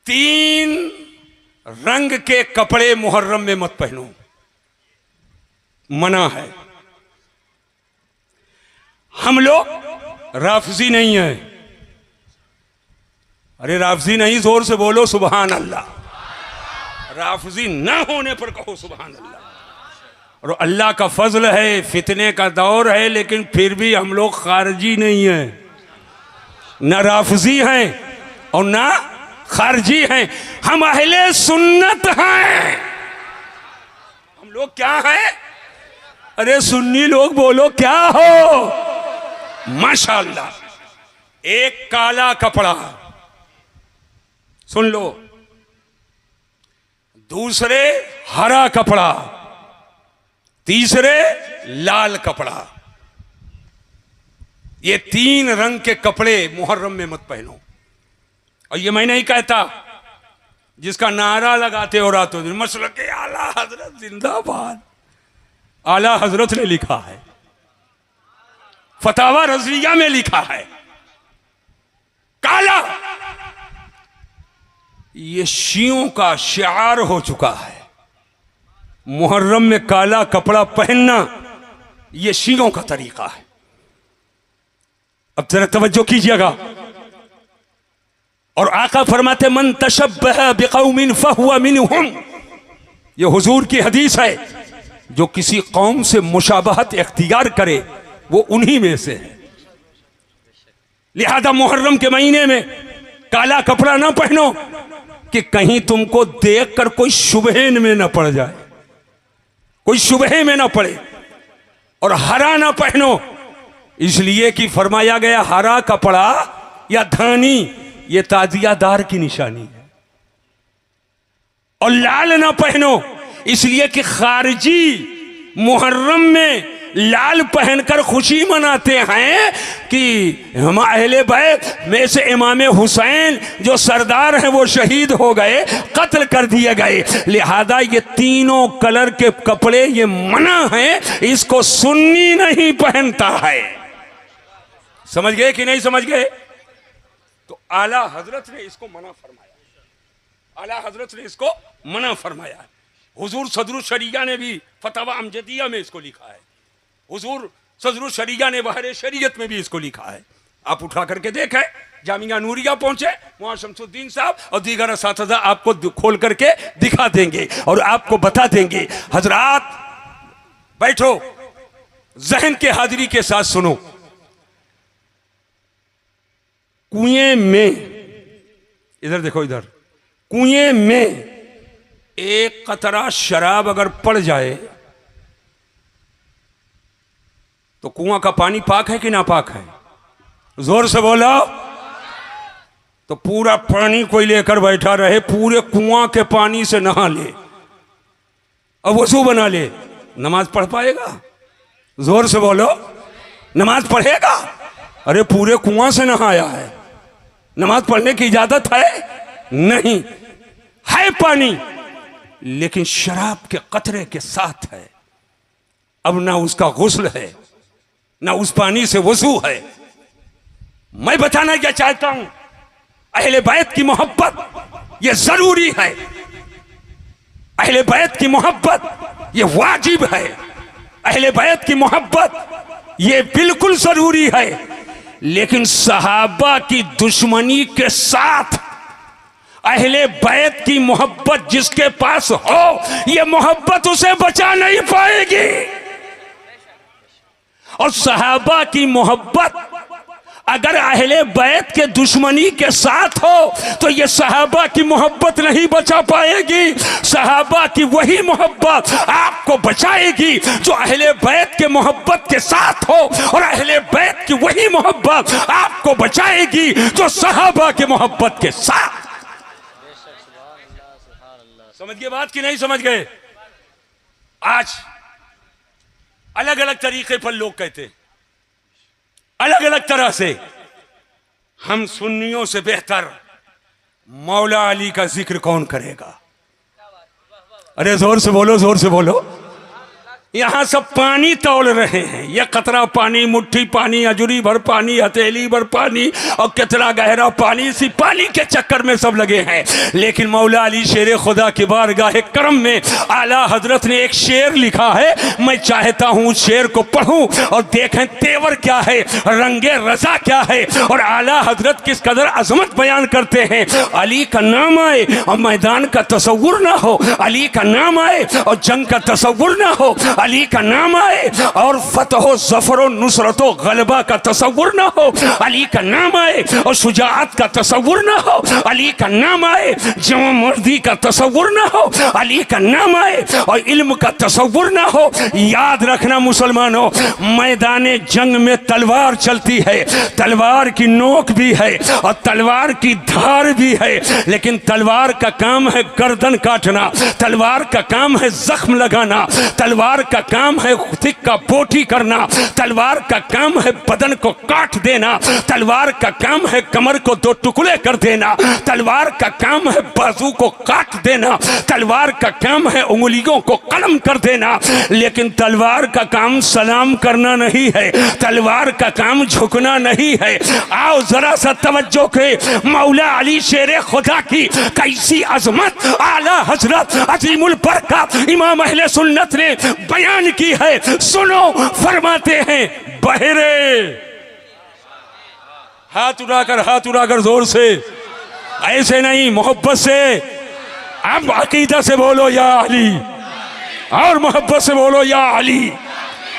तीन रंग के कपड़े मुहर्रम में मत पहनो, मना है। हम लोग राफजी नहीं है। अरे राफजी नहीं, जोर से बोलो सुभान अल्लाह। राफजी ना होने पर कहो सुभान अल्लाह। और अल्लाह का फजल है, फितने का दौर है, लेकिन फिर भी हम लोग खारजी नहीं है, ना राफजी हैं और ना खारजी हैं। हम अहले सुन्नत हैं। हम लोग क्या हैं? अरे सुन्नी लोग बोलो क्या हो? माशाअल्लाह। एक काला कपड़ा, सुन लो। दूसरे हरा कपड़ा, तीसरे लाल कपड़ा। ये तीन रंग के कपड़े मुहर्रम में मत पहनो। और ये मैं नहीं कहता, जिसका नारा लगाते हो रातों दिन, मसलक आला हजरत जिंदाबाद। आला हजरत ने लिखा है, फतावा रज़विया में लिखा है, काला ये शियों का शिआर हो चुका है। मुहर्रम में काला कपड़ा पहनना ये शियों का तरीका है। अब जरा तवज्जो कीजिएगा। और आका फरमाते मन तशब्बह बिकौमिन फहुवा मिनहुम। ये हुजूर की हदीस है, जो किसी कौम से मुशाबहत इख्तियार करे वो उन्हीं में से है। लिहाजा मुहर्रम के महीने में काला कपड़ा ना पहनो कि कहीं तुमको देखकर कोई शुबहे में ना पड़ जाए, कोई शुबहे में ना पड़े। और हरा ना पहनो इसलिए कि फरमाया गया हरा कपड़ा या धानी ये ताजियादार की निशानी है। और लाल ना पहनो इसलिए कि खारजी मुहर्रम में लाल पहनकर खुशी मनाते हैं कि हम अहले बैत में से इमाम हुसैन जो सरदार हैं वो शहीद हो गए, कत्ल कर दिए गए। लिहाजा ये तीनों कलर के कपड़े ये मना है, इसको सुन्नी नहीं पहनता है। समझ गए कि नहीं समझ गए? तो आला हजरत ने इसको मना फरमाया। आला हजरत ने इसको मना फरमाया। हुजूर सदरुल शरिया ने भी फतवा अमजदिया में इसको लिखा है। हुजूर सदरुल शरिया ने बहरे शरीयत में भी इसको लिखा है। आप उठा करके देखें, जामिया नूरिया पहुंचे, वहां शमसुद्दीन साहब और दीगर असातिज़ा आपको खोल करके दिखा देंगे और आपको बता देंगे। हजरात बैठो, जहन के हाजिरी के साथ सुनो। कुएं में, इधर देखो, इधर कुएं में एक कतरा शराब अगर पड़ जाए तो कुआं का पानी पाक है कि नापाक है? जोर से बोलो। तो पूरा पानी कोई लेकर बैठा रहे, पूरे कुआं के पानी से नहा ले और वजू बना ले, नमाज पढ़ पाएगा? जोर से बोलो, नमाज पढ़ेगा? अरे पूरे कुआं से नहाया है, नमाज पढ़ने की इजाजत है? नहीं है पानी, लेकिन शराब के कतरे के साथ है। अब ना उसका गुस्ल है, ना उस पानी से वजू है। मैं बताना क्या चाहता हूं, अहले बैत की मोहब्बत ये जरूरी है। अहले बैत की मोहब्बत ये वाजिब है। अहले बैत की मोहब्बत ये बिल्कुल जरूरी है। लेकिन सहाबा की दुश्मनी के साथ अहले बैत की मोहब्बत जिसके पास हो, ये मोहब्बत उसे बचा नहीं पाएगी। और सहाबा की मोहब्बत अगर अहले बैत के दुश्मनी के साथ हो तो ये सहाबा की मोहब्बत नहीं बचा पाएगी। सहाबा की वही मोहब्बत आपको बचाएगी जो अहले बैत के मोहब्बत के साथ हो, और अहले बैत की वही मोहब्बत आपको बचाएगी जो सहाबा के मोहब्बत के साथ। समझ गए बात कि नहीं समझ गए? आज अलग अलग तरीके पर लोग कहते, अलग अलग तरह से, हम सुन्नियों से बेहतर मौला अली का जिक्र कौन करेगा? अरे जोर से बोलो, जोर से बोलो। यहां सब पानी तौल रहे हैं, यह कतरा पानी, मुट्ठी पानी, अजूरी भर पानी, हथेली भर पानी और कितना गहरा पानी, इसी पानी के चक्कर में सब लगे हैं। लेकिन मौला अली शेर खुदा की बारगाह करम में आला हजरत ने एक शेर लिखा है, मैं चाहता हूं उस शेर को पढ़ूं और देखें तेवर क्या है, रंगे रजा क्या है और आला हजरत किस कदर अजमत बयान करते हैं। अली का नाम आए और मैदान का तसव्वुर ना हो, अली का नाम आए और जंग का तसव्वुर ना हो, अली का नाम आए और फतहो ज़फ़रो नुसरतो गलबा का तसव्वुर ना हो, अली का नाम आए और शुजाअत का तसव्वुर ना हो, अली का नाम आए जवां मर्दी का तसव्वुर ना हो, अली का नाम आए और इल्म का तसव्वुर ना हो। याद रखना मुसलमानों, मैदाने जंग में तलवार चलती है, तलवार की नोक भी है और तलवार की धार भी है, लेकिन तलवार का काम है गर्दन काटना, तलवार का काम है जख्म लगाना, तलवार का काम है तिक्का पोटी करना, तलवार का काम है बदन को काट देना, तलवार का काम है कमर को दो टुकड़े कर देना, तलवार का काम है बाजू को काट देना, तलवार का काम है उंगलियों को कलम कर देना। लेकिन तलवार का काम सलाम करना नहीं है, तलवार का काम झुकना नहीं है। आओ जरा सा तवज्जो के, मौला अली शेर खुदा की कैसी अजमत आला हजरत अजीमुल बरकत इमाम अहले सुन्नत ने बयान की है, सुनो। फरमाते हैं बहरे, हाथ उड़ाकर जोर से, ऐसे नहीं मोहब्बत से, अब अकीदा से बोलो या अली, और मोहब्बत से बोलो या अली,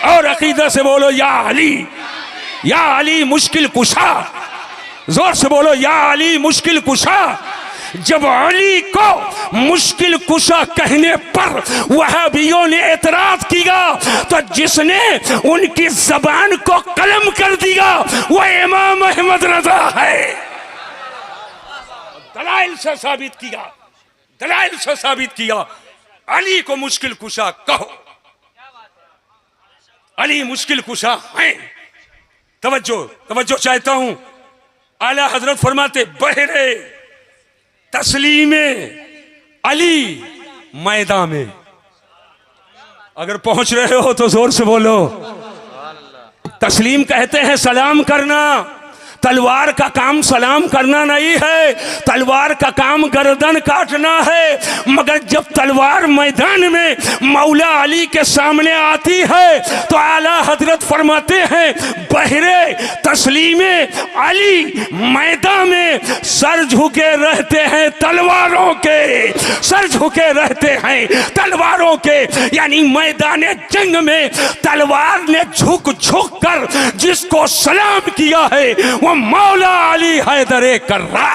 और अकीदा से बोलो या अली मुश्किल कुशा, जोर से बोलो या अली मुश्किल कुशा। जब अली को मुश्किल कुशा कहने पर वहाबियों ने एतराज किया तो जिसने उनकी जबान को कलम कर दिया वो इमाम अहमद रजा है। दलाइल से साबित किया अली को मुश्किल कुशा कहो, अली मुश्किल कुशा है। तवज्जो चाहता हूं, आला हजरत फरमाते बहरे तस्लीमे अली मैदान में। अगर पहुंच रहे हो तो जोर से बोलो। तस्लीम कहते हैं सलाम करना, तलवार का काम सलाम करना नहीं है, तलवार का काम गर्दन काटना है। मगर जब तलवार मैदान में मौला अली के सामने आती है तो आला हजरत फरमाते हैं बहरे तस्लीमे अली मैदान में सर झुके रहते हैं तलवारों के, सर झुके रहते हैं तलवारों के। यानी मैदान जंग में तलवार ने झुक झुक कर जिसको सलाम किया है वो मौला अली हैदरे कर्रा।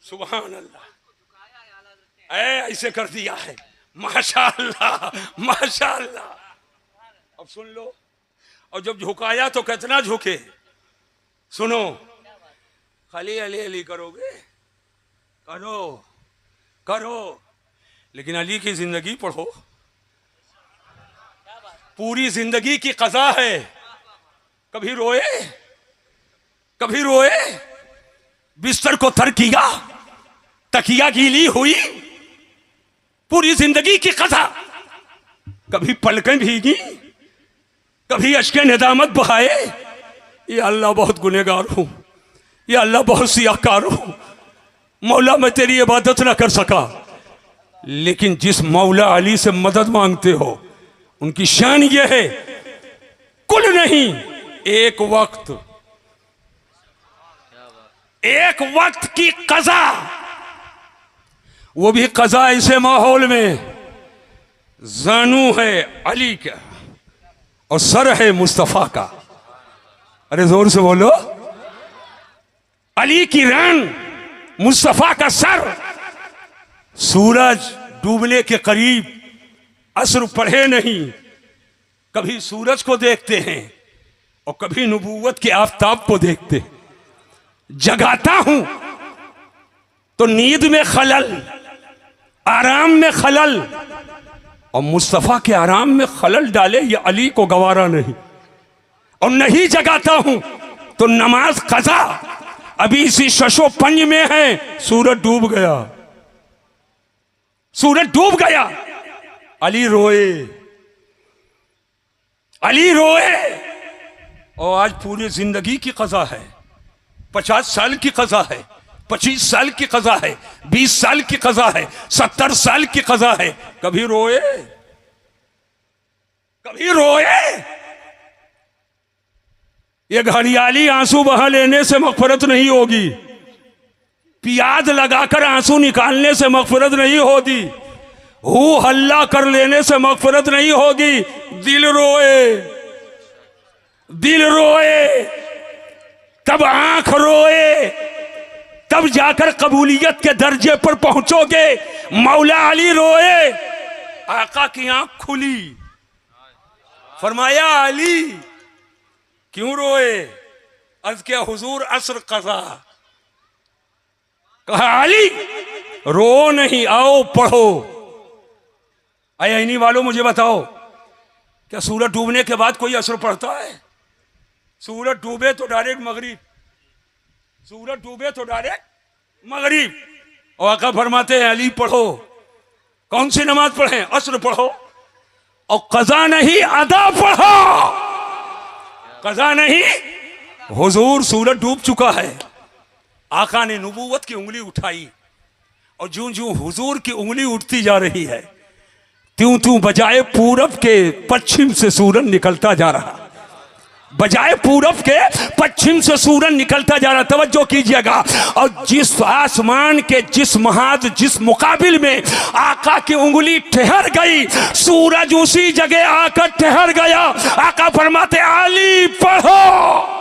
सुभान अल्लाह, ऐसे कर दिया है, माशाअल्लाह माशाअल्लाह। अब सुन लो, और जब झुकाया तो कितना झुके, सुनो। खाली अली अली करोगे, करो, लेकिन अली की जिंदगी पढ़ो। पूरी जिंदगी की कज़ा है, कभी रोए, बिस्तर को तर किया, तकिया गीली हुई, पूरी जिंदगी की कज़ा। कभी पलकें भीगी, कभी अश्के निदामत बहाए, ये अल्लाह बहुत गुनहगार हूं, ये अल्लाह बहुत सियाकार हूं, मौला मैं तेरी इबादत ना कर सका। लेकिन जिस मौला अली से मदद मांगते हो उनकी शान यह है, कुल नहीं, एक वक्त की कज़ा, वो भी कज़ा ऐसे माहौल में जानू है अली का और सर है मुस्तफा का। अरे जोर से बोलो, अली की रान, मुस्तफा का सर। सूरज डूबने के करीब, असर पढ़े नहीं, कभी सूरज को देखते हैं और कभी नबूवत के आफताब को देखते हैं। जगाता हूं तो नींद में खलल, आराम में खलल, और मुस्तफा के आराम में खलल डाले ये अली को गवारा नहीं। और नहीं जगाता हूं तो नमाज कज़ा, अभी इसी शशो पंज में है, सूरज डूब गया, सूरज डूब गया, अली रोए, अली रोए। और आज पूरी जिंदगी की कज़ा है, 50 साल की कज़ा है, 25 साल की कज़ा है, 20 साल की कज़ा है, 70 साल की कज़ा है। कभी रोए? कभी रोए? ये घड़ियाली आंसू बहा लेने से मग़फ़िरत नहीं होगी, प्याज लगाकर आंसू निकालने से मग़फ़िरत नहीं होगी, हू हल्ला कर लेने से मग़फ़िरत नहीं होगी। दिल रोए, दिल रोए, तब आंख रोए, तब जाकर कबूलियत के दर्जे पर पहुंचोगे। मौला अली रोए, आका की आंख खुली, फरमाया अली क्यों रोए? अर्ज़ किया हुजूर असर कज़ा। कहा अली रो नहीं, आओ पढ़ो। इन्हीं वालों मुझे बताओ, क्या सूरज डूबने के बाद कोई असर पड़ता है? सूरज डूबे तो डायरेक्ट मगरिब, सूरज डूबे तो डायरेक्ट मगरिब। और आका फरमाते हैं अली पढ़ो। कौन सी नमाज पढ़ें? असर पढ़ो। और कज़ा नहीं अदा पढ़ो, कज़ा नहीं। हुजूर सूरज डूब चुका है, आका ने नबूवत की उंगली उठाई, और जूं जूं हुजूर की उंगली उठती जा रही है, त्यों त्यों बजाय पूरब के पश्चिम से सूरज निकलता जा रहा, बजाय पूरब के पश्चिम से सूरज निकलता जा रहा। तवज्जो कीजिएगा। और जिस आसमान के जिस मुकाबिल में आका की उंगली ठहर गई, सूरज उसी जगह आकर ठहर गया। आका फरमाते अली पढ़ो।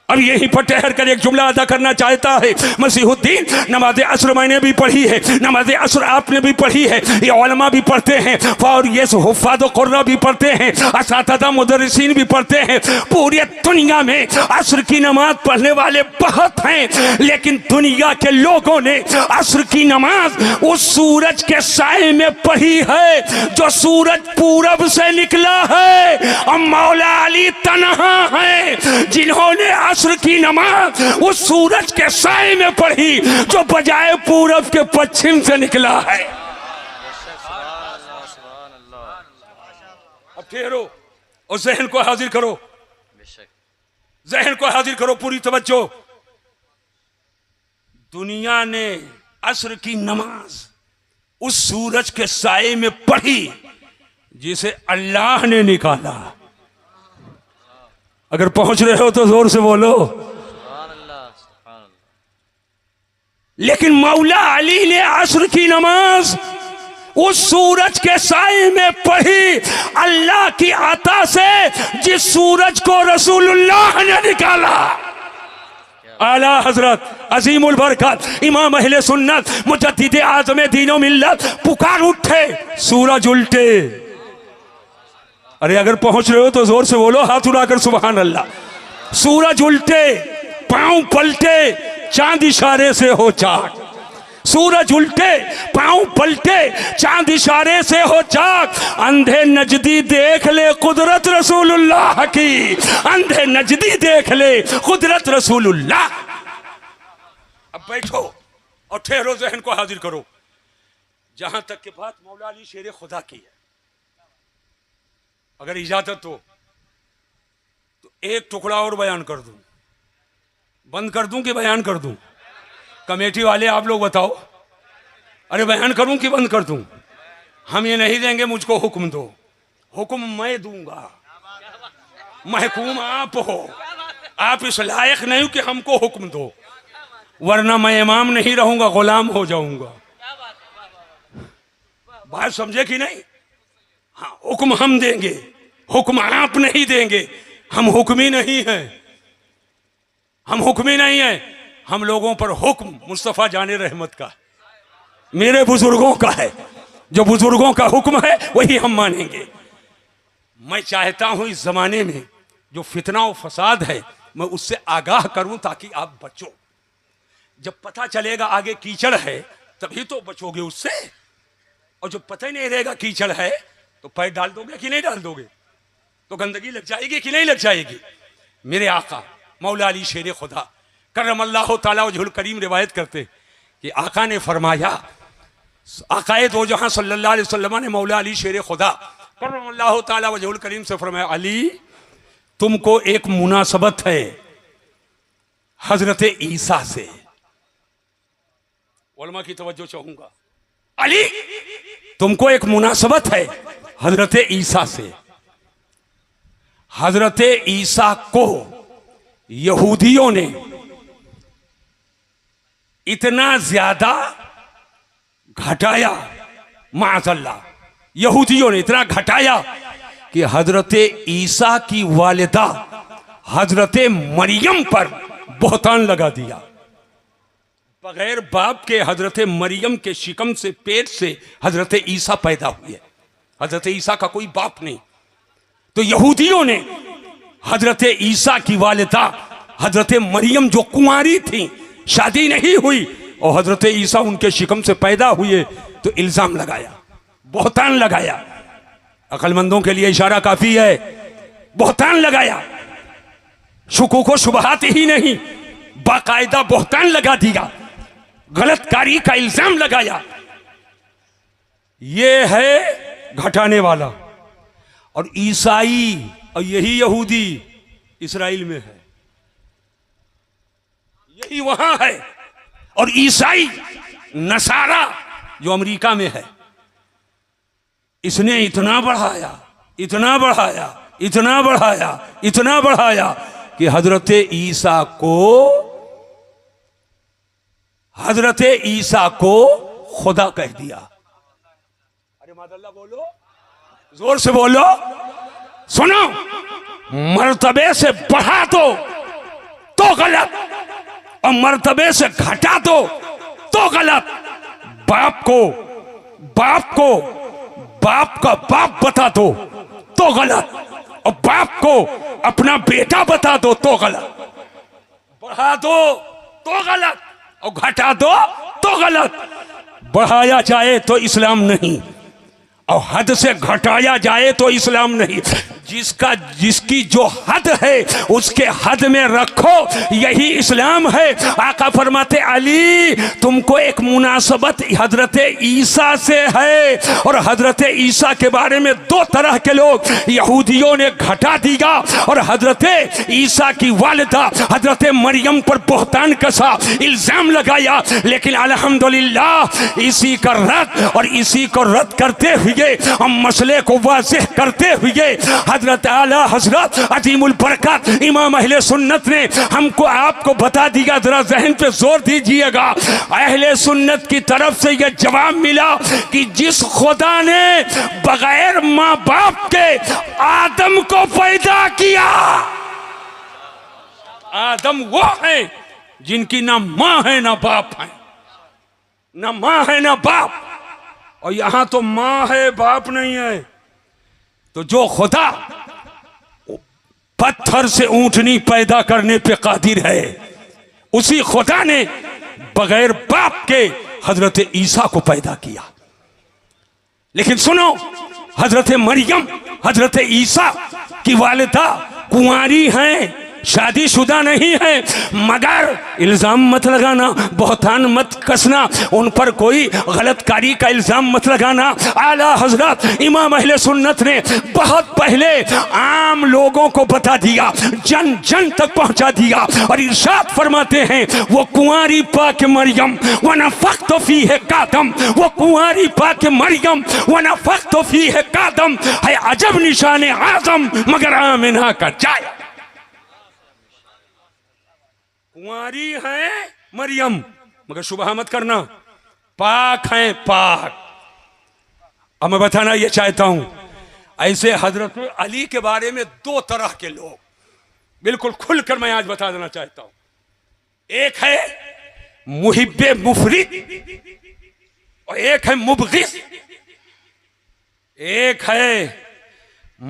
अब यहीं पर ठहर कर एक जुमला अदा करना चाहता है। मसीहुद्दीन, नमाज असर मैंने भी पढ़ी है, नमाज असर आपने भी पढ़ी है, ये उलमा भी पढ़ते हैं, और ये हुफ़ाज़ क़ुर्रा भी पढ़ते हैं, असातिज़ा मुदर्रिसीन भी पढ़ते हैं। पूरी दुनिया में असर की नमाज पढ़ने वाले बहुत हैं, लेकिन दुनिया के लोगों ने असर की नमाज उस सूरज के साए में पढ़ी है जो सूरज पूरब से निकला है। और मौला अली तन्हा है जिन्होंने असर की नमाज उस सूरज के साए में पढ़ी जो बजाय पूरब के पश्चिम से निकला है। अब ठहरो और ज़हन को हाजिर करो, ज़हन को हाजिर करो, पूरी तवज्जो। दुनिया ने असर की नमाज उस सूरज के साए में पढ़ी जिसे अल्लाह ने निकाला। अगर पहुंच रहे हो तो जोर से बोलो। लेकिन मौला अली ने असर की नमाज उस सूरज के साए में पढ़ी अल्लाह की अता से, जिस सूरज को रसूलुल्लाह ने निकाला। आला हजरत अजीमुल बरकत इमाम अहले सुन्नत मुजद्दिद आज़म दीनो मिल्लत पुकार उठे, सूरज उल्टे। अरे अगर पहुंच रहे हो तो जोर से बोलो, हाथ उड़ाकर सुभान अल्लाह। सूरज उल्टे, पांव पलटे, चांद इशारे से हो चाक। सूरज उल्टे, पांव पलटे, चांद इशारे से हो चाक। अंधे नजदी देख ले कुदरत रसूलुल्लाह की, अंधे नजदी देख ले कुदरत रसूलुल्लाह। अब बैठो और ठहरो, ज़हन को हाजिर करो। जहां तक के बात मौला अली शेर खुदा की है, अगर इजाजत हो तो एक टुकड़ा और बयान कर दूं। बंद कर दूं कि बयान कर दूं? कमेटी वाले आप लोग बताओ। अरे बयान करूं कि बंद कर दूं? हम ये नहीं देंगे मुझको हुक्म दो, हुक्म मैं दूंगा। महकूम आप हो, आप इस लायक नहीं हो कि हमको हुक्म दो, वरना मैं इमाम नहीं रहूंगा, गुलाम हो जाऊंगा। बात समझे कि नहीं? हाँ, हुक्म हम देंगे, हुक्म आप नहीं देंगे। हम हुक्मी नहीं हैं, हम हुक्मी नहीं हैं। हम लोगों पर हुक्म मुस्तफ़ा जाने रहमत का, मेरे बुजुर्गों का है। जो बुजुर्गों का हुक्म है वही हम मानेंगे। मैं चाहता हूं इस जमाने में जो फितना और फसाद है, मैं उससे आगाह करूं ताकि आप बचो। जब पता चलेगा आगे कीचड़ है तभी तो बचोगे उससे, और जब पता ही नहीं रहेगा कीचड़ है तो पैर डाल दोगे कि नहीं डाल दोगे, तो गंदगी लग जाएगी कि नहीं लग जाएगी। मेरे आका मौला अली शेर खुदा करमल्लाहु ताला वजहुल करीम रिवायत करते कि आका ने फरमाया अकायद वो जहां सल्लल्लाहु अलैहि वसल्लम ने मौला अली शेर खुदा करमल्लाहु ताला वजहुल करीम से फरमाया, अली तुमको एक मुनासबत है हजरत ईसा से। उलमा की तवज्जो चाहूंगा, अली तुमको एक मुनासबत है हजरत ईसा से। हजरत ईसा को यहूदियों ने इतना ज्यादा घटाया, माअज़ल्लाह, यहूदियों ने इतना घटाया कि हजरत ईसा की वालिदा हजरत मरियम पर बहतान लगा दिया। बगैर बाप के हजरत मरियम के शिकम से, पेट से हजरत ईसा पैदा हुए। हजरत ईसा का कोई बाप नहीं। तो यहूदियों ने हजरत ईसा की वालिदा हजरत मरियम जो कुंवारी थी, शादी नहीं हुई, और हजरत ईसा उनके शिकम से पैदा हुए, तो इल्जाम लगाया, बहतान लगाया। अक्लमंदों के लिए इशारा काफी है। बहतान लगाया, शुकूक शुबहात ही नहीं, बाकायदा बहतान लगा दिया, गलतकारी का इल्जाम लगाया। ये है घटाने वाला। और ईसाई और यही यहूदी इस्राइल में है, यही वहां है। और ईसाई नसारा जो अमेरिका में है, इसने इतना बढ़ाया, इतना बढ़ाया, इतना बढ़ाया, इतना बढ़ाया कि हजरत ईसा को खुदा कह दिया। अरे मादल्ला बोलो, जोर से बोलो। सुनो, मर्तबे से बढ़ा दो तो गलत, और मर्तबे से घटा दो तो गलत। बाप का बाप बता दो तो गलत, और बाप को अपना बेटा बता दो तो गलत। बढ़ा दो तो गलत, और घटा दो तो गलत। बढ़ाया जाए तो इस्लाम नहीं, और हद से घटाया जाए तो इस्लाम नहीं। जिसकी जो हद है उसके हद में रखो, यही इस्लाम है। आका फरमाते, अली तुमको एक मुनासबत हजरत ईसा से है। और हजरत ईसा के बारे में दो तरह के लोग, यहूदियों ने घटा दिया, और हजरत ईसा की वालिदा हजरत मरियम पर बहतान कसा, इल्जाम लगाया। लेकिन अल्हम्दुलिल्लाह इसी का रद्द और इसी को रद्द करते हुए, हम मसले को वाज़ेह करते हुए, हजरत आला हजरत अजीमुल बरकत इमाम अहले सुन्नत ने हमको आपको बता दिया। जरा जहन पे जोर दीजिएगा। अहले सुन्नत की तरफ से यह जवाब मिला कि जिस खुदा ने बगैर माँ बाप के आदम को पैदा किया, आदम वो है जिनकी ना माँ है ना बाप है, ना माँ है ना बाप। और यहां तो माँ है, बाप नहीं है। तो जो खुदा पत्थर से ऊंटनी पैदा करने पे कादिर है, उसी खुदा ने बगैर बाप के हजरत ईसा को पैदा किया। लेकिन सुनो, हजरत मरियम हजरत ईसा की वालिदा कुंवारी हैं, शादीशुदा नहीं है। मगर इल्जाम मत लगाना, बहतान मत कसना, उन पर कोई गलतकारी का इल्जाम मत लगाना। आला हजरत इमाम अहले सुन्नत ने बहुत पहले आम लोगों को बता दिया, जन जन तक पहुंचा दिया। और इरशाद फरमाते हैं, वो कुंवारी पाक मरियम व नफख्तु फीहि कादम, वो कुंवारी पाक मरियम व नफख्तु फीहि कादम है अजब निशान आजम, मगर आमिना का जाया। कुंवारी है मरियम, मगर शुबह मत करना, पाक है पाक। अब मैं बताना यह चाहता हूं, ऐसे हजरत अली के बारे में दो तरह के लोग बिल्कुल खुलकर मैं आज बता देना चाहता हूं। एक है मुहिब्बे मुफरिद और एक है मुबगिस। एक है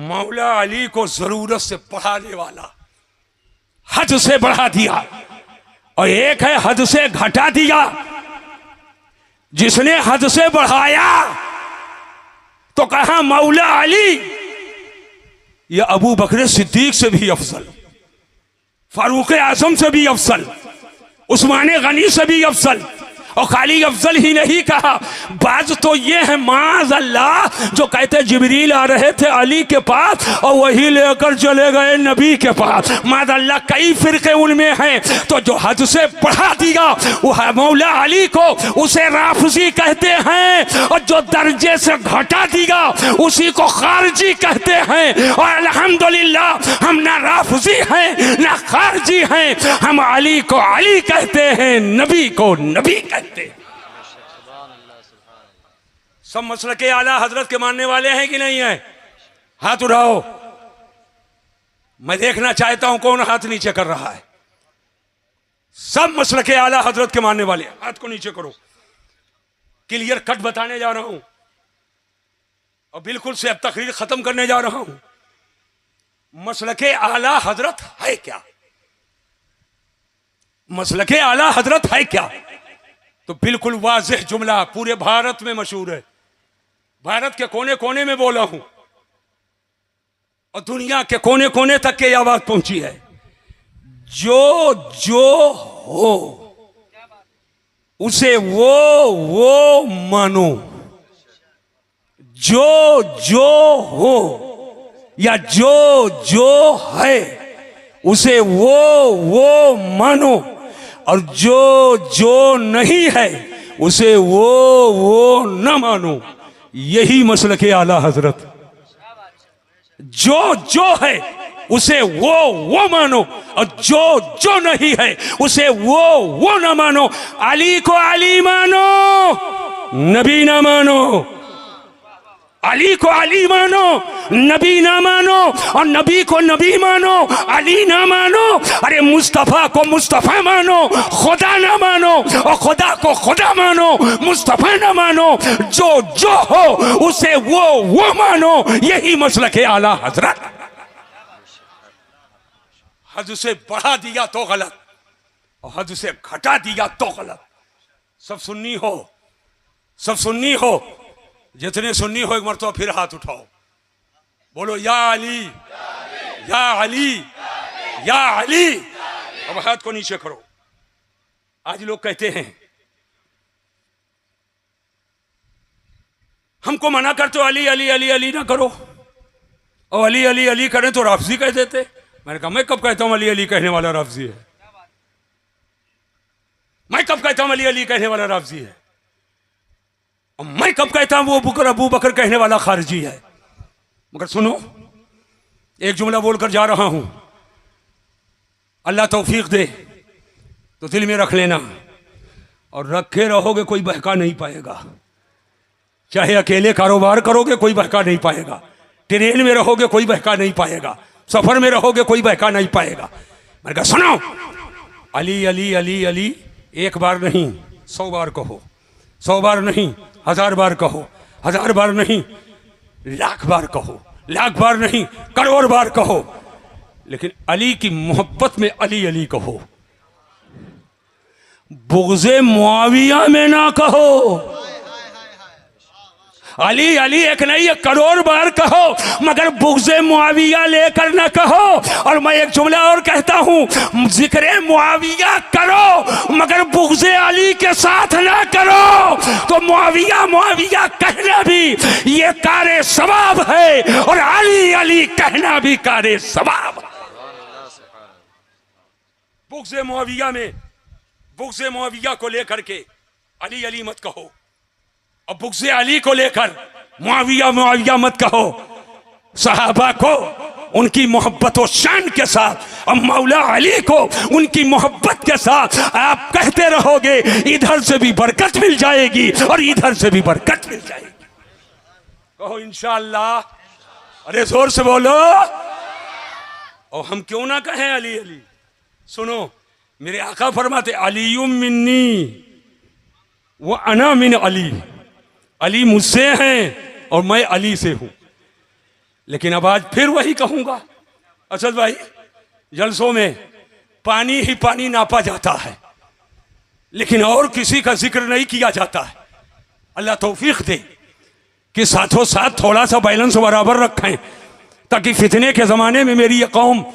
मौला अली को जरूरत से बढ़ाने वाला, हद से बढ़ा दिया, और एक है हद से घटा दिया। जिसने हद से बढ़ाया तो कहा मौला अली ये अबू बकर सिद्दीक से भी अफजल, फारूक आजम से भी अफजल, उस्मान गनी से भी अफजल, और खाली अफजल ही नहीं कहा, बाज तो ये है माज अल्लाह जो कहते जिब्रील आ रहे थे अली के पास और वही लेकर चले गए नबी के पास। माज अल्लाह कई फिरके उनमें हैं, तो जो हद से बढ़ा दिया वो मौला अली को उसे राफजी कहते हैं, और जो दर्जे से घटा दिया उसी को खारजी कहते हैं। और अल्हम्दुलिल्लाह हम ना राफजी हैं ना खारजी हैं, हम अली को अली कहते हैं, नबी को नबी कहते हैं। सब मसलक आला हजरत के मानने वाले हैं कि नहीं है? हाथ उठाओ, मैं देखना चाहता हूं कौन हाथ नीचे कर रहा है। सब मसलक आला हजरत के मानने वाले हाथ को नीचे करो। क्लियर कट बताने जा रहा हूं और बिल्कुल से अब तकरीर खत्म करने जा रहा हूं। मसलके आला हजरत है क्या? मसलके आला हजरत है क्या? तो बिल्कुल वाज़ेह जुमला पूरे भारत में मशहूर है, भारत के कोने कोने में बोला हूं और दुनिया के कोने कोने तक के आवाज पहुंची है। जो जो हो उसे वो मानो, जो जो हो या जो जो है उसे वो मानो, और जो जो नहीं है उसे वो न मानो। यही मसलके आला हजरत। जो जो है उसे वो मानो और जो जो नहीं है उसे वो न मानो। अली को अली मानो, नबी ना मानो। अली को अली मानो, नबी ना मानो, और नबी को नबी मानो, अली ना मानो। अरे मुस्तफ़ा को मुस्तफ़ा मानो, खुदा ना मानो, और खुदा को खुदा मानो, मुस्तफ़ा ना मानो। जो जो हो उसे वो मानो। यही मसलक आला हजरत। हद से बढ़ा दिया तो गलत और हद से घटा दिया तो गलत। सब सुन्नी हो, सब सुन्नी हो, जितने सुन्नी हो एक मरतबा फिर हाथ उठाओ, बोलो या अली या अली या अली। अब हाथ को नीचे करो। आज लोग कहते हैं हमको मना करते हो अली अली अली अली ना करो, और अली अली अली करें तो राफजी कह देते। मैंने कहा मैं कब कहता हूं अली अली कहने वाला राफजी है? मैं कब कहता हूं अली अली कहने वाला राफजी है? और मैं कब कहता हूं वो बुकर अबू बकर कहने वाला खारजी है? मगर सुनो, एक जुमला बोलकर जा रहा हूं, अल्लाह तौफीक दे तो दिल में रख लेना और रखे रहोगे कोई बहका नहीं पाएगा। चाहे अकेले कारोबार करोगे कोई बहका नहीं पाएगा, ट्रेन में रहोगे कोई बहका नहीं पाएगा, सफर में रहोगे कोई बहका नहीं पाएगा। मैंने कहा सुनो, अली अली अली अली एक बार नहीं 100 बार कहो, 100 बार नहीं 1000 बार कहो, 1000 बार नहीं लाख बार कहो, लाख बार नहीं करोड़ बार कहो, लेकिन अली की मोहब्बत में अली अली कहो, बुग़्ज़े मुआविया में ना कहो। अली अली एक नहीं एक करोड़ बार कहो, मगर बुग़्ज़े मुआविया लेकर ना कहो। और मैं एक जुमला और कहता हूं, जिक्र मुआविया करो मगर बुग़्ज़े अली के साथ ना करो, तो मुआविया मुआविया कहना भी ये कारे सवाब है और अली अली कहना भी कारे सवाब। बुग़्ज़े मुआविया में बुग़्ज़े मुआविया को लेकर के अली अली मत कहो, और बुग़्ज़े अली को लेकर मुआविया मुआविया मत कहो। सहाबा को उनकी मोहब्बत और शान के साथ और मौला अली को उनकी मोहब्बत के साथ आप कहते रहोगे, इधर से भी बरकत मिल जाएगी और इधर से भी बरकत मिल जाएगी। कहो इंशाअल्लाह। अरे जोर से बोलो। और हम क्यों ना कहें अली अली? सुनो, मेरे आका फरमाते अलीयुम मिन्नी व अना मिन अली। अली मुझसे हैं और मैं अली से हूं। लेकिन अब आज फिर वही कहूंगा, असद भाई, जलसों में पानी ही पानी नापा जाता है, लेकिन और किसी का जिक्र नहीं किया जाता है। अल्लाह तौफीक दे कि साथों साथ थोड़ा सा बैलेंस बराबर रखें, ताकि फितने के ज़माने में मेरी ये कौम,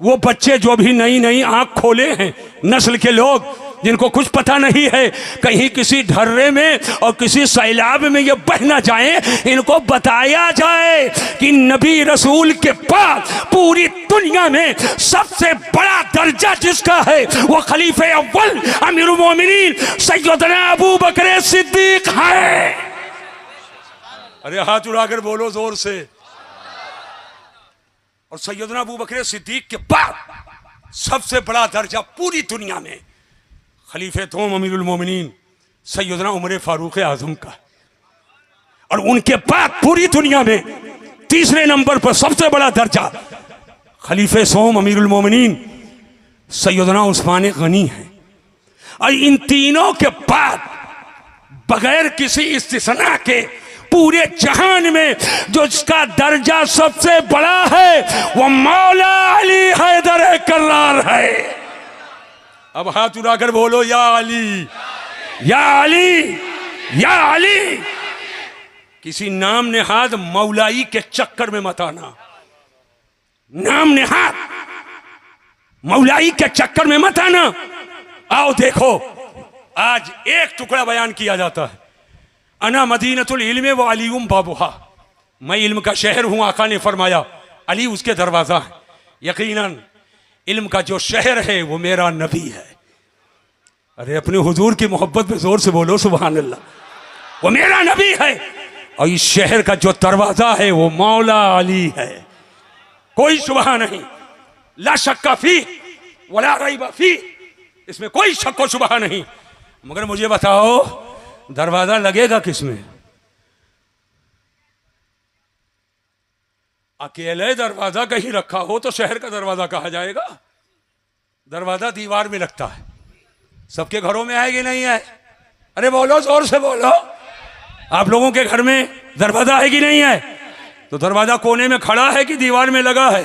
वो बच्चे जो भी नई नई आँख खोले हैं नस्ल के लोग, जिनको कुछ पता नहीं है, कहीं किसी ढर्रे में और किसी सैलाब में ये बह ना जाए, इनको बताया जाए कि नबी रसूल के बाद पूरी दुनिया में सबसे बड़ा दर्जा जिसका है वो खलीफे अव्वल अमीरुल मोमिनीन सैयदना अबू बकर सिद्दीक है। अरे हाथ उड़ाकर बोलो जोर से। और सैयदना अबू बकर सिद्दीक के बाद सबसे बड़ा दर्जा पूरी दुनिया में खलीफे तोम अमीरुल मोमिनीन सैयदना उमर फारूक आजम का। और उनके बाद पूरी दुनिया में तीसरे नंबर पर सबसे बड़ा दर्जा खलीफे सोम अमीरुल मोमिनीन सैयदना उस्मान गनी है। और इन तीनों के बाद बगैर किसी इस्तिस्ना के पूरे जहान में जो इसका दर्जा सबसे बड़ा है वो मौला अली हैदर कर्रार है। अब हाथ उड़ाकर बोलो या अली, या अली, या अली। किसी नाम नेहाद मौलाई के चक्कर में मत आना, नाम नेहाद मौलाई के चक्कर में मत आना। आओ देखो, आज एक टुकड़ा बयान किया जाता है, अना मदीनतुल इल्म व अलीउम बाबुहा, मैं इल्म का शहर हूं, आका ने फरमाया अली उसके दरवाजा है। यकीनन इल्म का जो शहर है वो मेरा नबी है। अरे अपने हुजूर की मोहब्बत में जोर से बोलो सुभान अल्लाह। वो मेरा नबी है और इस शहर का जो दरवाजा है वो मौला अली है, कोई शुबहा नहीं। ला शक्का फी वला रैब फी, इसमें कोई शक व शुबहा नहीं। मगर मुझे बताओ दरवाजा लगेगा किसमें? अकेले दरवाजा कहीं रखा हो तो शहर का दरवाजा कहा जाएगा? दरवाजा दीवार में लगता है, सबके घरों में है कि नहीं है? अरे बोलो, जोर से बोलो। आप लोगों के घर में दरवाजा है कि नहीं है? तो दरवाजा कोने में खड़ा है कि दीवार में लगा है?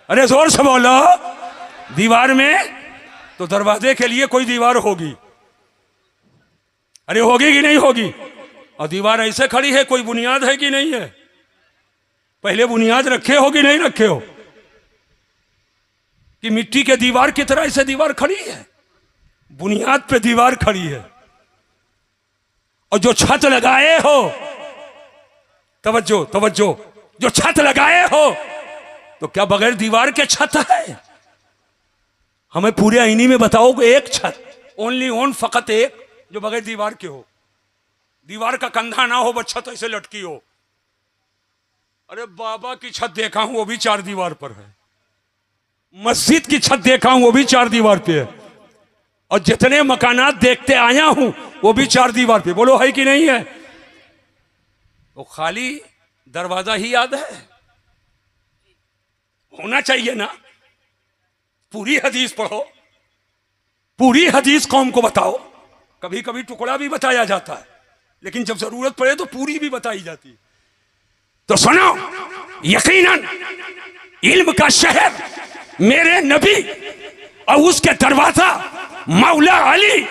अरे जोर से बोलो। दीवार में, तो दरवाजे के लिए कोई दीवार होगी। अरे होगी कि नहीं होगी? और दीवार ऐसे खड़ी है, कोई बुनियाद है कि नहीं है? पहले बुनियाद रखे हो कि नहीं रखे हो? कि मिट्टी के दीवार की तरह ऐसे दीवार खड़ी है, बुनियाद पे दीवार खड़ी है। और जो छत लगाए हो, तवज्जो तवज्जो, जो छत लगाए हो तो क्या बगैर दीवार के छत है? हमें पूरे आईनी में बताओ कि एक छत, ओनली ओन, फकत एक, जो बगैर दीवार के हो, दीवार का कंधा ना हो, बस छत ऐसे लटकी हो। अरे बाबा की छत देखा हूं वो भी 4 दीवार पर है, मस्जिद की छत देखा हूं वो भी 4 दीवार पे है, और जितने मकानात देखते आया हूं वो भी 4 दीवार पे। बोलो है कि नहीं है? तो खाली दरवाजा ही याद है, होना चाहिए ना। पूरी हदीस पढ़ो, पूरी हदीस कौम को बताओ। कभी कभी टुकड़ा भी बताया जाता है, लेकिन जब जरूरत पड़े तो पूरी भी बताई जाती है। तो सुनो, यकीनन इल्म का शहर मेरे नबी और उसके दरवाजा मौला अली।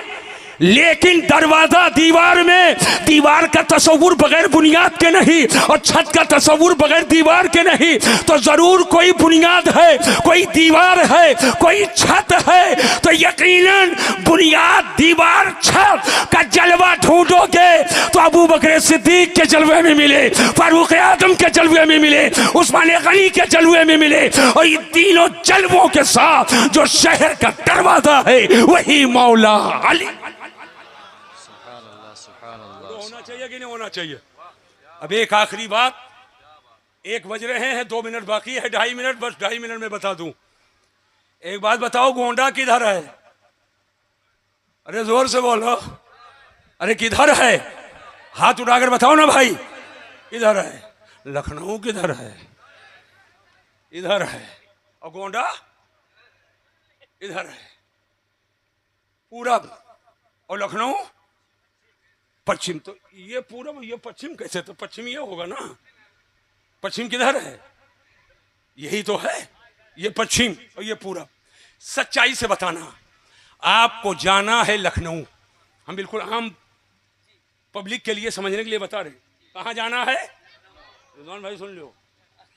लेकिन दरवाजा दीवार में, दीवार का तस्वुर बगैर बुनियाद के नहीं, और छत का तस्वुर बगैर दीवार के नहीं। तो जरूर कोई बुनियाद है, कोई दीवार है, कोई छत है। तो यकीनन बुनियाद, दीवार, छत का जलवा ढूंढोगे तो अबू बकर सिद्दीक के जलवे में मिले, फारूक आजम के जलवे में मिले, उस्मान गनी के जलवे में मिले। और इन तीनों जलवों के साथ जो शहर का दरवाजा है वही मौला अली। होना चाहिए कि नहीं होना चाहिए? अब एक आखिरी बात, 1 बज रहे हैं, 2 मिनट बाकी है, 2.5 मिनट, बस 2.5 मिनट में बता दूं। एक बात बताओ, गोंडा किधर है? अरे जोर से बोलो। अरे किधर है? हाथ उठाकर बताओ ना भाई, किधर है? लखनऊ किधर है? इधर है। और गोंडा इधर है, पूरब। और लखनऊ पश्चिम। तो ये पूरब, ये पश्चिम कैसे? तो पश्चिम ये होगा ना। पश्चिम किधर है? यही तो है, ये पश्चिम और ये पूरब। सच्चाई से बताना, आपको जाना है लखनऊ। हम बिल्कुल आम पब्लिक के लिए, समझने के लिए बता रहे। कहां जाना है? रिजवान भाई सुन लो,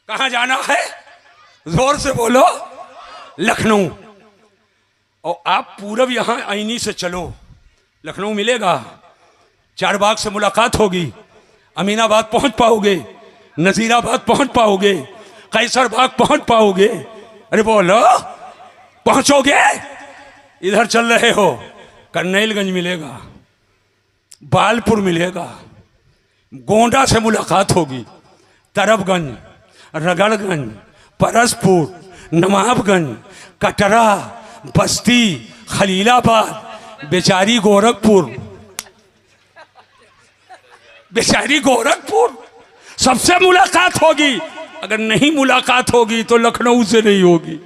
कहां जाना है? जोर से बोलो। लखनऊ। और आप पूरब यहाँ आईनी से चलो, लखनऊ मिलेगा, चारबाग से मुलाकात होगी, अमीनाबाद पहुंच पाओगे, नजीराबाद पहुंच पाओगे, कैसर बाग पहुंच पाओगे। अरे बोलो पहुंचोगे? इधर चल रहे हो, करनैलगंज मिलेगा, बालपुर मिलेगा, गोंडा से मुलाकात होगी, तरबगंज, रगड़गंज, परसपुर, नवाबगंज, कटरा, बस्ती, खलीलाबाद, बेचारी गोरखपुर सबसे मुलाकात होगी। अगर नहीं मुलाकात होगी तो लखनऊ से नहीं होगी।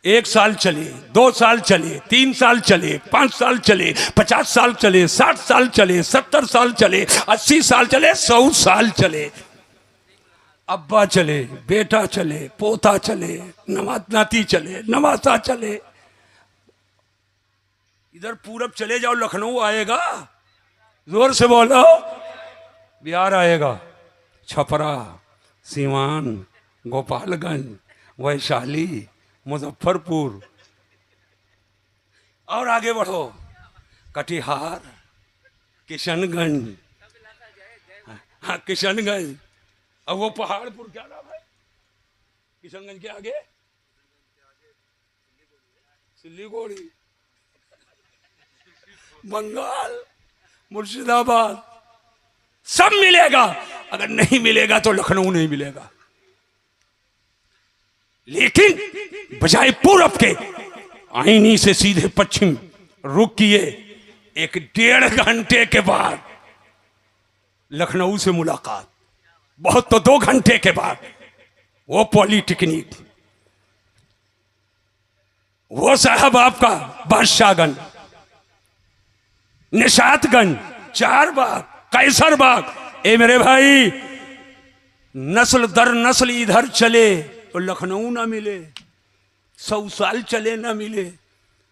1 साल चले, 2 साल चले, 3 साल चले, 5 साल चले, 50 साल चले, 60 साल चले, 70 साल चले, 80 साल चले, 100 साल चले, अब्बा चले, बेटा चले, पोता चले, नाती चले, नवासा चले, इधर पूरब चले जाओ, लखनऊ आएगा। जोर से बोलो, बिहार आएगा, छपरा, सीवान, गोपालगंज, वैशाली, मुजफ्फरपुर, और आगे बढ़ो, कटिहार, किशनगंज, हाँ किशनगंज, और वो पहाड़पुर क्या नाम है किशनगंज के आगे? सिल्लीगुड़ी, बंगाल, मुर्शिदाबाद, सब मिलेगा। अगर नहीं मिलेगा तो लखनऊ नहीं मिलेगा। लेकिन बजाय पूरब के आईनी से सीधे पश्चिम रुक किए, 1-1.5 घंटे के बाद लखनऊ से मुलाकात, बहुत तो 2 घंटे के बाद वो पॉलिटेक्निक, वो साहब आपका बादशाहगंज, निशातगंज, चारबाग, कैसरबाग। ए मेरे भाई, नस्ल दर नस्ल इधर चले तो लखनऊ ना मिले, 100 साल चले ना मिले,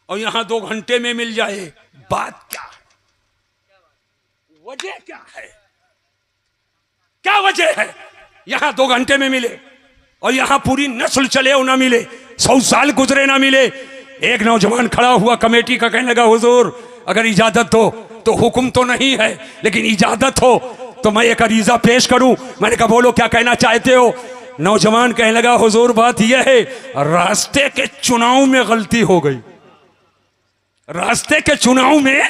और यहां 2 घंटे में मिल जाए। बात क्या है? वजह क्या है? क्या वजह है? यहां 2 घंटे में मिले और यहां पूरी नस्ल चले और ना मिले, 100 साल गुजरे ना मिले। एक नौजवान खड़ा हुआ कमेटी का, कहने लगा हुजूर अगर इजाजत हो तो, हुक्म तो नहीं है लेकिन इजाजत हो तो मैं एक अरीजा पेश करूं। मैंने कहा बोलो क्या कहना चाहते हो? नौजवान कहने लगा हुजूर बात यह है, रास्ते के चुनाव में गलती हो गई, रास्ते के चुनाव में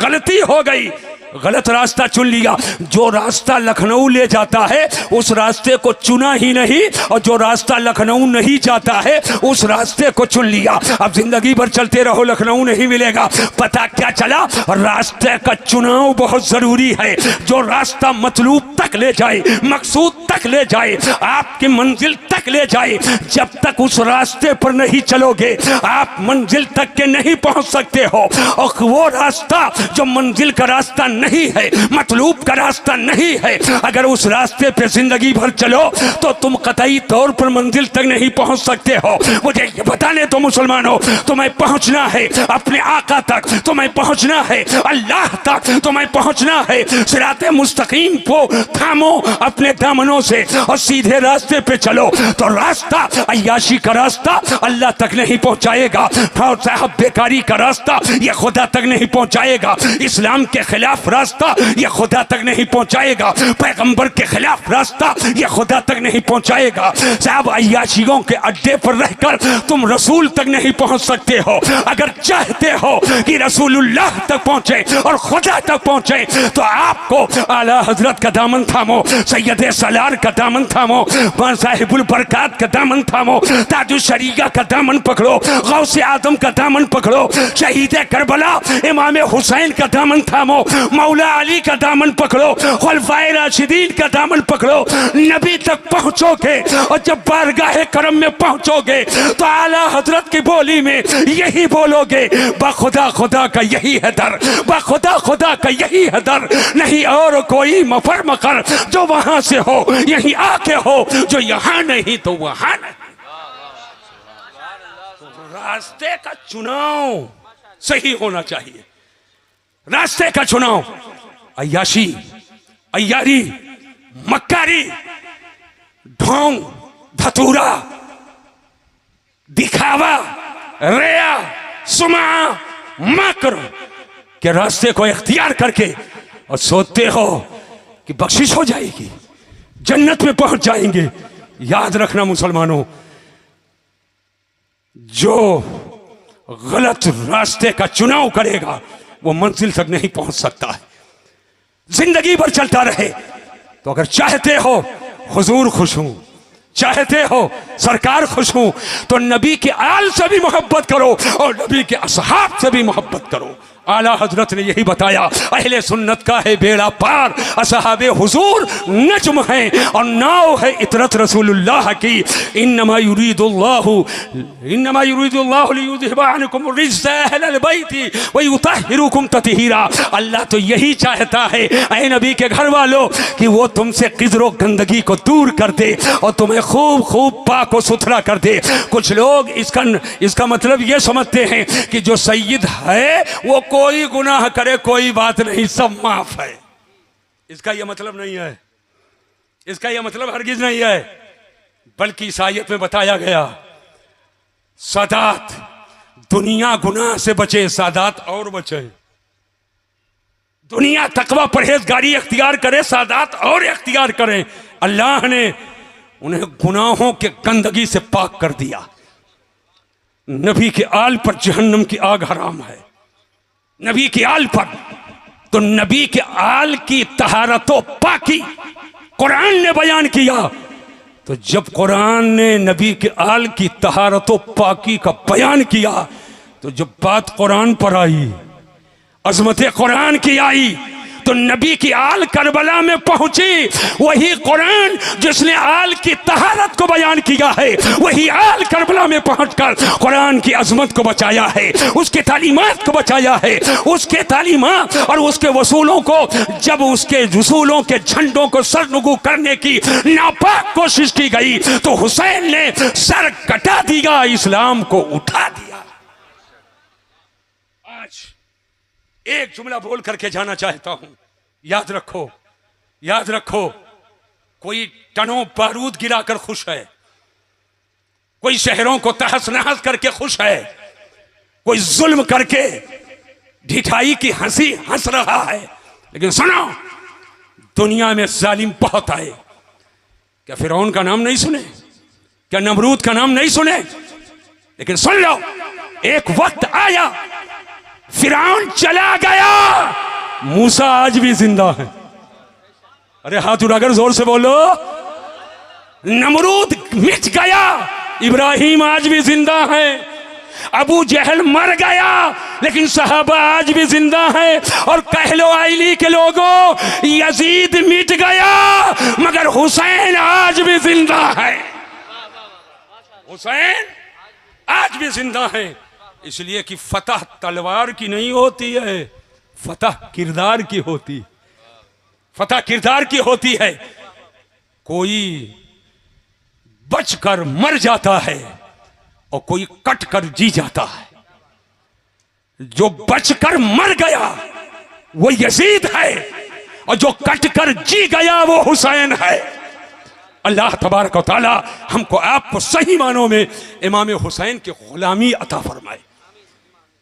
गलती हो गई, गलत रास्ता चुन लिया। जो रास्ता लखनऊ ले जाता है उस रास्ते को चुना ही नहीं, और जो रास्ता लखनऊ नहीं जाता है उस रास्ते को चुन लिया। अब जिंदगी भर चलते रहो, लखनऊ नहीं मिलेगा। पता क्या चला? रास्ते का चुनाव बहुत जरूरी है। जो रास्ता मतलूब तक ले जाए, मकसूद तक ले जाए, आपकी मंजिल तक ले जाए, जब तक उस रास्ते पर नहीं चलोगे आप मंजिल तक के नहीं पहुंच सकते हो। और वो रास्ता जो मंजिल का रास्ता नहीं है, मतलूब का रास्ता नहीं है, अगर उस रास्ते पे जिंदगी भर चलो तो तुम कतई तौर पर मंजिल तक नहीं पहुंच सकते हो। मुझे ये बताने तो मुसलमानों, तुम्हें पहुंचना है अपने आका तक, तुम्हें पहुंचना है अल्लाह तक, तुम्हें पहुंचना है सिराते मुस्तकीम को थामो अपने दामनों से और सीधे रास्ते पे चलो। तो रास्ता अय्याशी का रास्ता अल्लाह तक नहीं पहुंचाएगा, और साहब बेकारी का रास्ता ये खुदा तक नहीं पहुंचाएगा, इस्लाम के खिलाफ रास्ता ये खुदा तक नहीं पहुंचाएगा, पैगंबर के खिलाफ रास्ता ये खुदा तक नहीं पहुंचाएगा। साहब अय्याशियों के अड्डे पर रहकर तुम रसूल तक नहीं पहुंच सकते हो। अगर चाहते हो कि रसूलुल्लाह तक पहुंचे और खुदा तक पहुंचे तो आपको आला हजरत का दामन थामो, सैयद सलार का दामन थामो, साहिबुल बरकात का दामन थामो, ताजु शरीका का दामन पकड़ो, गौसे आदम का दामन पकड़ो, शहीद करबला इमाम हुसैन का दामन थामो, मौला अली का दामन पकड़ो, खुलफाए राशिदीन का दामन पकड़ो। नबी तक पहुंचोगे और जब बारगाह करम में पहुंचोगे तो आला हजरत की बोली में यही बोलोगे, बखुदा खुदा का यही है दर, बखुदा खुदा का यही है दर, नहीं और कोई मफर मकर जो वहां से हो, यहीं आके हो, जो यहां नहीं तो वहां नहीं। रास्ते का चुनाव सही होना चाहिए, रास्ते का चुनाव। अय्याशी, अय्यारी, मक्कारी, ढोंग, धतूरा, दिखावा, रेया, सुमा माकरो के रास्ते को इख्तियार करके और सोचते हो कि बख्शिश हो जाएगी, जन्नत में पहुंच जाएंगे। याद रखना मुसलमानों, जो गलत रास्ते का चुनाव करेगा वो मंजिल तक नहीं पहुंच सकता है। जिंदगी भर चलता रहे तो अगर चाहते हो हुजूर खुश हूं, चाहते हो सरकार खुश हूं, तो नबी के आल से भी मोहब्बत करो और नबी के असहाब से भी मोहब्बत करो। आला हजरत ने यही बताया, अहले सुन्नत का है बेड़ा पार, असहाबे हुजूर नज्म है और नाव है इतरत रसूलुल्लाह की। इन्नमा युरीदुल्लाहु लियुज़हिबा अन्कुम रिज्ज़ अहलल बैति व युतहिरुकुम तत्हीरा। अल्लाह तो यही चाहता है ऐ नबी के घर वालों कि वो तुमसे किज़्र गंदगी को दूर कर दे और तुम्हें खूब खूब पाक व सुथरा कर दे। कुछ लोग इसका मतलब ये समझते हैं कि जो सैयद है वो कोई गुनाह करे कोई बात नहीं, सब माफ है। इसका यह मतलब नहीं है, इसका यह मतलब हरगिज नहीं है, बल्कि इस आयत में बताया गया सादात दुनिया गुनाह से बचे, सादात और बचे। दुनिया तकवा परहेजगारी अख्तियार करे, सादात और अख्तियार करें। अल्लाह ने उन्हें गुनाहों के गंदगी से पाक कर दिया। नबी के आल पर जहन्नम की आग हराम है, नबी के आल पर। तो नबी के आल की तहारतो पाकी कुरान ने बयान किया। तो जब कुरान ने नबी के आल की तहारतो पाकी का बयान किया तो जब बात कुरान पर आई, अजमत कुरान की आई, तो नबी की आल करबला में पहुंची। वही कुरान जिसने आल की तहारत को बयान किया है, वही आल करबला में पहुंचकर कुरान की अजमत को बचाया है, उसके तालीमात को बचाया है। उसके तालीमात और उसके वसूलों को, जब उसके वसूलों के झंडों को सरनुगू करने की नापाक कोशिश की गई तो हुसैन ने सर कटा दिया, इस्लाम को उठा दिया। आज एक जुमला बोल करके जाना चाहता हूं, याद रखो, याद रखो, कोई टनों बारूद गिराकर खुश है, कोई शहरों को तहस नहस करके खुश है, कोई जुल्म करके ढिठाई की हंसी हंस रहा है। लेकिन सुनो, दुनिया में जालिम बहुत आए। क्या फिरौन का नाम नहीं सुने? क्या नमरूद का नाम नहीं सुने? लेकिन सुन लो, एक वक्त आया फिरौन चला गया, मूसा आज भी जिंदा है। अरे हाथ उठाकर जोर से बोलो। नमरूद मिट गया, इब्राहिम आज भी जिंदा है। अबू जहल मर गया, लेकिन सहाबा आज भी जिंदा है। और कहलो आइली के लोगों, यजीद मिट गया मगर हुसैन आज भी जिंदा है। हुसैन आज भी जिंदा है। इसलिए कि फतह तलवार की नहीं होती है, फतह किरदार की होती, फतह किरदार की होती है। कोई बचकर मर जाता है और कोई कटकर जी जाता है। जो बचकर मर गया वो यजीद है और जो कटकर जी गया वो हुसैन है। अल्लाह तबारक व तआला हमको आपको सही मानों में इमाम हुसैन की गुलामी अता फरमाए।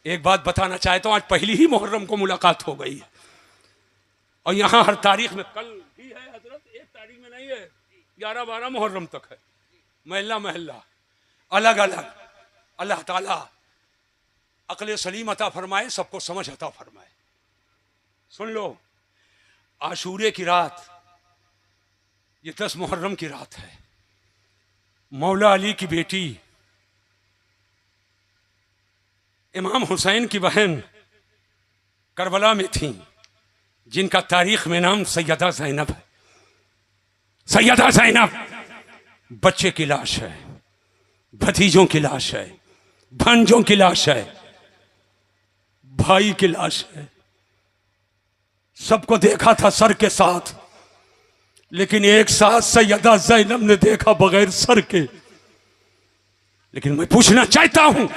एक बात बताना चाहता हूं, आज पहली ही मुहर्रम को मुलाकात हो गई है और यहां हर तारीख में, कल भी है हजरत, एक तारीख में नहीं है, 11-12 मुहर्रम तक है, महल्ला महल्ला अलग अलग। अल्लाह ताला अक्ल सलीम अता फरमाए, सबको समझ अता फरमाए। सुन लो, आशूरे की रात, ये 10 मुहर्रम की रात है। मौला अली की बेटी इमाम हुसैन की बहन करबला में थी, जिनका तारीख में नाम सैयदा ज़ैनब है। सैयदा ज़ैनब, बच्चे की लाश है, भतीजों की लाश है, भांजों की लाश है, भाई की लाश है। सबको देखा था सर के साथ, लेकिन एक साथ सैयदा ज़ैनब ने देखा बगैर सर के। लेकिन मैं पूछना चाहता हूं,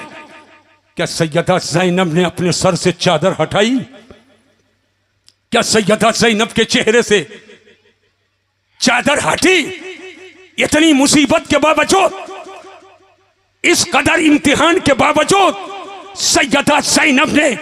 क्या सैयदा ज़ैनब ने अपने सर से चादर हटाई? क्या सैयदा ज़ैनब के चेहरे से चादर हटी? इतनी मुसीबत के बावजूद, इस कदर इम्तिहान के बावजूद सैयदा ज़ैनब ने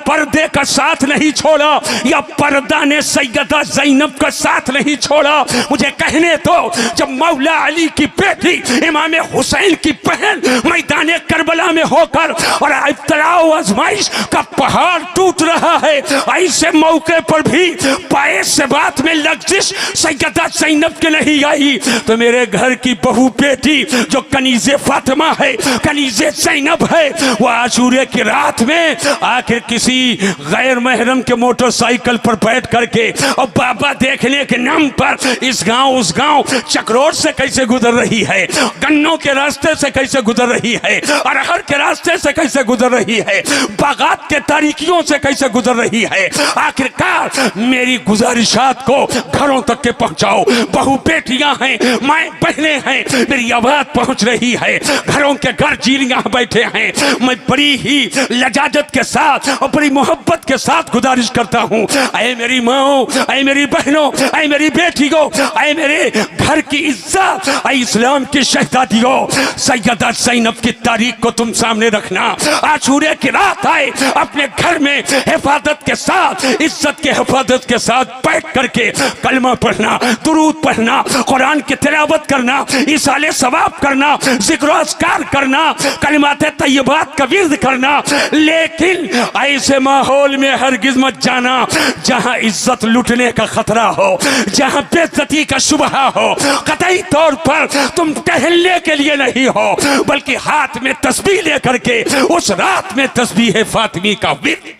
पर्दे का साथ नहीं छोड़ा या पर्दा ने सैयदा ज़ैनब का साथ नहीं छोड़ा। मुझे कहने तो जब मौला अली की बेटी इमाम हुसैन की बहन मैदान करबला में होकर और इब्तिला और आजमाइश का पहाड़ टूट रहा है, ऐसे मौके पर भी पाए से बात में लग्जिश सैयदा ज़ैनब के नहीं आई तो मेरे घर की बहू बेटी जो कनीज़े फातिमा है, कनीज़े ज़ैनब है, वो आशूरे की रात में आखिर किसी गैर महरम के मोटरसाइकिल पर बैठ करके और बाबा देखने के नाम पर इस गांव उस गांव चक्रोट से कैसे गुजर रही है, गन्नों के रास्ते से कैसे गुजर रही है, अरहर के रास्ते से कैसे गुजर रही है, बागात के तारीकियों से कैसे गुजर रही है। आखिरकार मेरी गुजारिशात को घरों तक के पहुंचाओ। बहू बेटियां हैं, माए बहनें हैं, मेरी आवाज पहुंच रही है। घरों के घर जीलियां बैठे हैं। मैं बड़ी ही लजाजत के साथ और बड़ी मोहब्बत के साथ गुजारिश करता हूँ, ऐ मेरी माओ, ऐ मेरी बहनों, ऐ मेरी बेटियों, ऐ मेरे घर की इज्जत, ऐ इस्लाम की शहजादियों, सैयदा ज़ैनब की तारीख को तुम सामने रखना। आशूरे की रात आए अपने घर में हिफाजत के साथ, इज्जत के हिफाजत के साथ बैठ करके कलमा पढ़ना, दुरूद पढ़ना, कुरान की तिलावत करना, इसाले सवाब करना, जिक्र अस्कार करना, कलिमाते तय्यबात का विर्द करना। लेकिन ऐसे माहौल में हरगिज मत जाना जहां इज्जत लुटने का खतरा हो, जहां बेइज्जती का शुबहा हो। कतई तौर पर तुम टहलने के लिए नहीं हो बल्कि हाथ में तस्बीह लेकर के उस रात में तस्बीह फातिमी का विर्द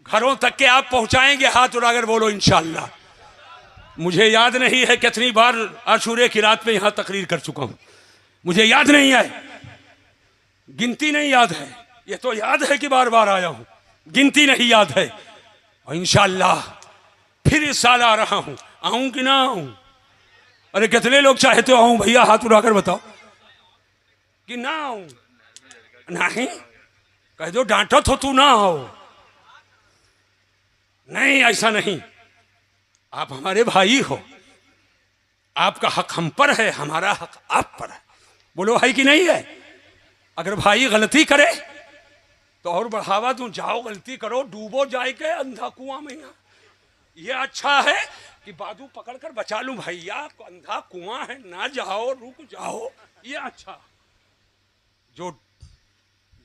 घरों तक के आप पहुंचाएंगे। हाथ उठाकर बोलो इंशाअल्लाह। मुझे याद नहीं है कितनी बार आशूरे की रात में यहां तकरीर कर चुका हूं, मुझे याद नहीं है, गिनती नहीं याद है। ये तो याद है कि बार बार आया हूं, गिनती नहीं याद है। और इंशाअल्लाह फिर इस साल आ रहा हूं, आऊं कि ना आऊं? अरे कितने लोग चाहते हो आऊं भैया? हाथ उठाकर बताओ कि ना आऊं। नहीं कह दो डांटो तो तू ना आओ। नहीं ऐसा नहीं, आप हमारे भाई हो, आपका हक हम पर है, हमारा हक आप पर है। बोलो है कि नहीं है? अगर भाई गलती करे तो और बढ़ावा दूं, जाओ गलती करो, डूबो जाए के अंधा कुआं में। ये अच्छा है कि बाजू पकड़कर बचा लूं भैया, अंधा कुआं है, ना जाओ, रुक जाओ। ये अच्छा, जो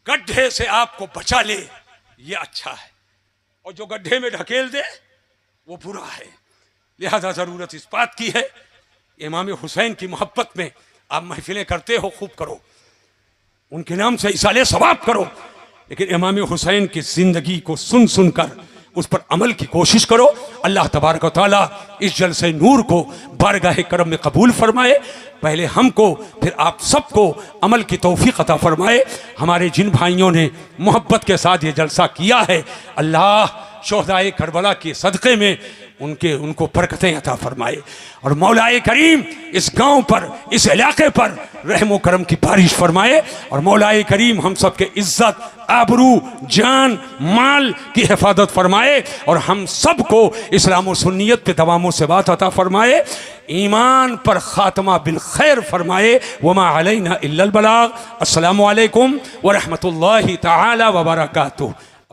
गड्ढे से आपको बचा ले ये अच्छा है, और जो गड्ढे में ढकेल दे वो बुरा है। लिहाजा जरूरत इस बात की है, इमाम हुसैन की मोहब्बत में आप महफिलें करते हो, खूब करो, उनके नाम से इसाले सवाब करो, लेकिन इमाम हुसैन की जिंदगी को सुन सुनकर उस पर अमल की कोशिश करो। अल्लाह तबारक व तआला इस जलसे नूर को बारगाह करम में कबूल फरमाए। पहले हमको फिर आप सबको अमल की तौफीक अता फरमाए। हमारे जिन भाइयों ने मोहब्बत के साथ ये जलसा किया है, अल्लाह शोहदाए करबला के सदक़े में उनको बरकतें अता फरमाए, और मौलाए करीम इस गांव पर, इस इलाके पर रहमो करम की बारिश फरमाए, और मौलाए करीम हम सब के इज्जत, आबरू, जान, माल की हिफाजत फरमाए, और हम सब को इस्लाम और सुन्नियत पे दवामों से बात अता फरमाए, ईमान पर खात्मा बिल खैर फरमाए। वमा अलैना इल्लल बलाग। अस्सलामु अलैकुम व रहमतुल्लाहि तआला व बरकातुहू।